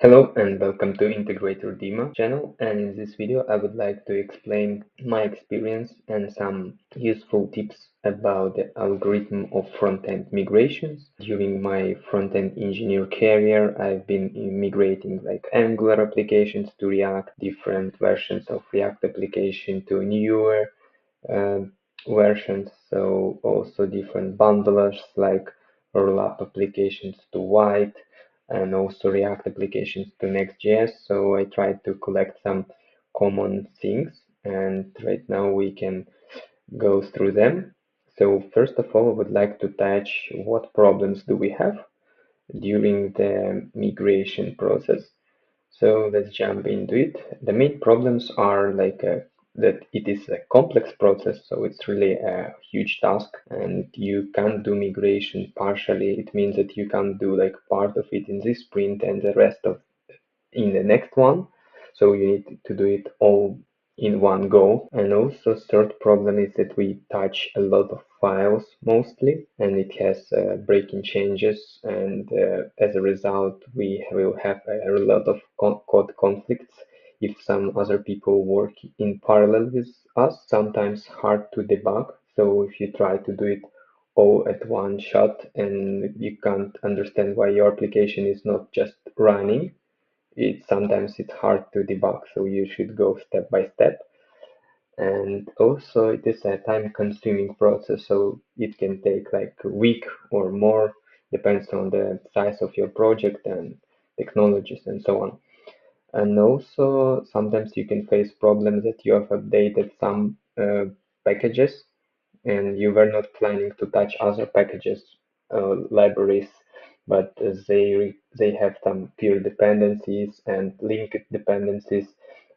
Hello and welcome to Integrator Dima channel, and in this video I would like to explain my experience and some useful tips about the algorithm of front-end migrations. During my front-end engineer career, I've been migrating like Angular applications to React, different versions of React application to newer uh, versions, so also different bundlers like rollup applications to White and also React applications to Next.js. So I tried to collect some common things, and right now we can go through them. So first of all, I would like to touch what problems do we have during the migration process. So let's jump into it. The main problems are that it is a complex process, so it's really a huge task, and you can't do migration partially. It means that you can't do like part of it in this sprint and the rest of in the next one. So you need to do it all in one go. And also third problem is that we touch a lot of files mostly, and it has breaking changes, and as a result we will have a lot of code conflicts if some other people work in parallel with us. Sometimes hard to debug, so if you try to do it all at one shot and you can't understand why your application is not just running, sometimes it's hard to debug, so you should go step by step. And also it is a time consuming process, so it can take like a week or more, depends on the size of your project and technologies and so on. And also sometimes you can face problems that you have updated some packages and you were not planning to touch other packages, libraries, but they have some peer dependencies and linked dependencies,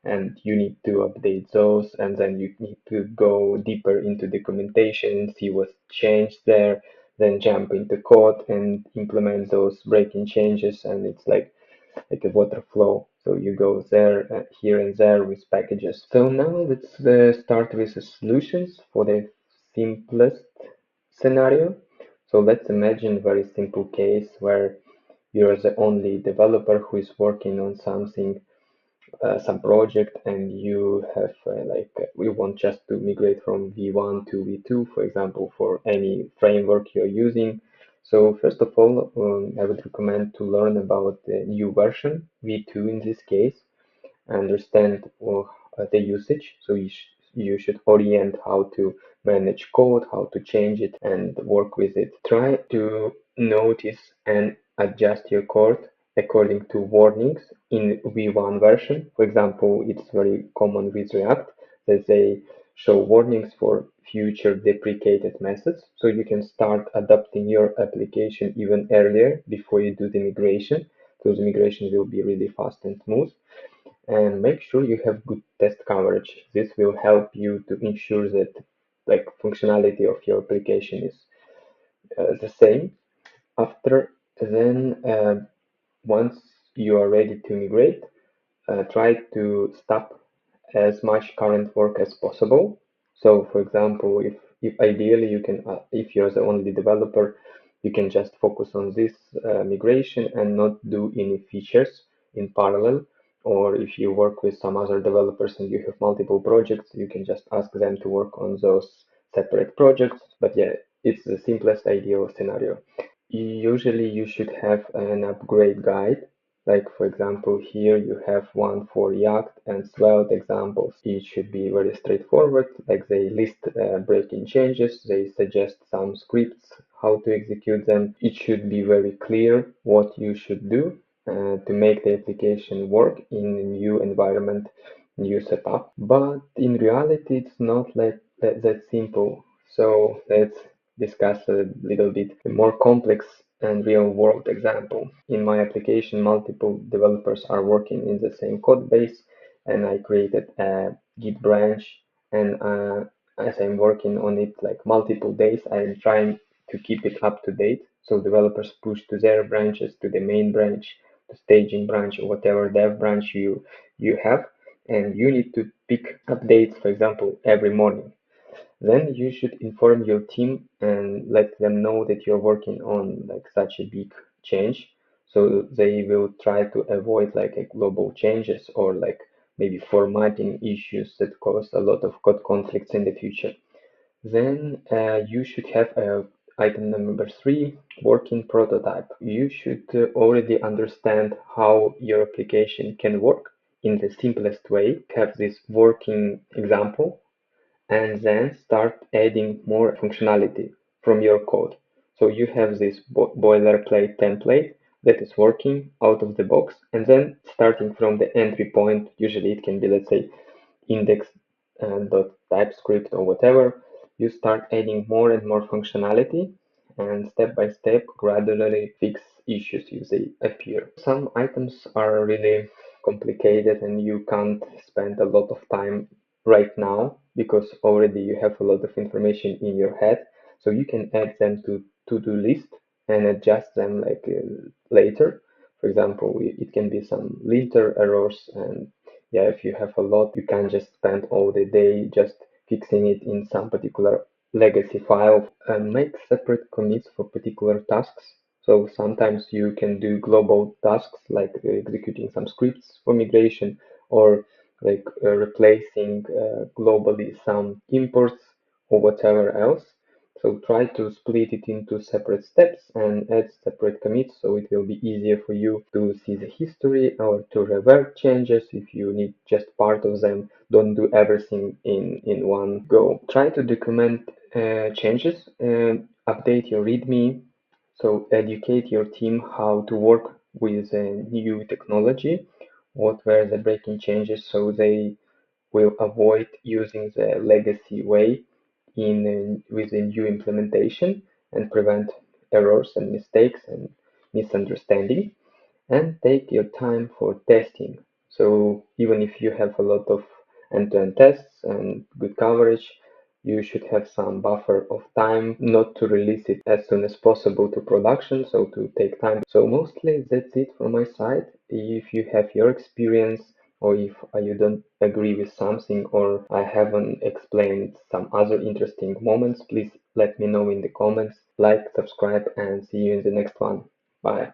and you need to update those, and then you need to go deeper into documentation, see what's changed there, then jump into code and implement those breaking changes, and it's like a water flow. So you go there, here and there with packages. So now let's start with the solutions for the simplest scenario. So let's imagine a very simple case where you're the only developer who is working on something, some project, and you have we want just to migrate from V1 to V2, for example, for any framework you're using. So first of all, I would recommend to learn about the new version, V2 in this case, understand the usage. So you should orient how to manage code, how to change it and work with it. Try to notice and adjust your code according to warnings in V1 version. For example, it's very common with React that they show warnings for future deprecated methods. So you can start adapting your application even earlier before you do the migration. So the migration will be really fast and smooth, and make sure you have good test coverage. This will help you to ensure that like functionality of your application is the same. After then, once you are ready to migrate, try to stop as much current work as possible. So, for example, if ideally you can, if you're the only developer, you can just focus on this migration and not do any features in parallel. Or if you work with some other developers and you have multiple projects, you can just ask them to work on those separate projects. But yeah, it's the simplest ideal scenario. Usually you should have an upgrade guide. Like for example, here you have one for React and Svelte examples. It should be very straightforward. Like they list breaking changes, they suggest some scripts, how to execute them. It should be very clear what you should do to make the application work in a new environment, new setup. But in reality, it's not like that simple. So let's discuss a little bit a more complex and real-world example. In my application, multiple developers are working in the same code base, and I created a Git branch. And as I'm working on it like multiple days, I'm trying to keep it up to date. So developers push to their branches, to the main branch, the staging branch, or whatever dev branch you have, and you need to pick updates, for example, every morning. Then you should inform your team and let them know that you're working on like such a big change. So they will try to avoid like a global changes or like maybe formatting issues that cause a lot of code conflicts in the future. Then you should have item number three, working prototype. You should already understand how your application can work in the simplest way. Have this working example and then start adding more functionality from your code. So you have this boilerplate template that is working out of the box, and then starting from the entry point, usually it can be, let's say, index dot TypeScript or whatever, you start adding more and more functionality, and step by step, gradually fix issues if they appear. Some items are really complicated and you can't spend a lot of time right now because already you have a lot of information in your head. So you can add them to to-do list and adjust them like later. For example, it can be some linter errors, and yeah, if you have a lot, you can't just spend all the day just fixing it in some particular legacy file. And make separate commits for particular tasks. So sometimes you can do global tasks like executing some scripts for migration, or like replacing globally some imports or whatever else. So try to split it into separate steps and add separate commits so it will be easier for you to see the history or to revert changes if you need just part of them. Don't do everything in one go. Try to document changes, update your README, so educate your team how to work with new technology, what were the breaking changes so they will avoid using the legacy way in with a new implementation and prevent errors and mistakes and misunderstanding, and take your time for testing. So even if you have a lot of end-to-end tests and good coverage, you should have some buffer of time not to release it as soon as possible to production, so to take time. So mostly that's it from my side. If you have your experience or if you don't agree with something or I haven't explained some other interesting moments, please let me know in the comments. Like, subscribe, and see you in the next one. Bye.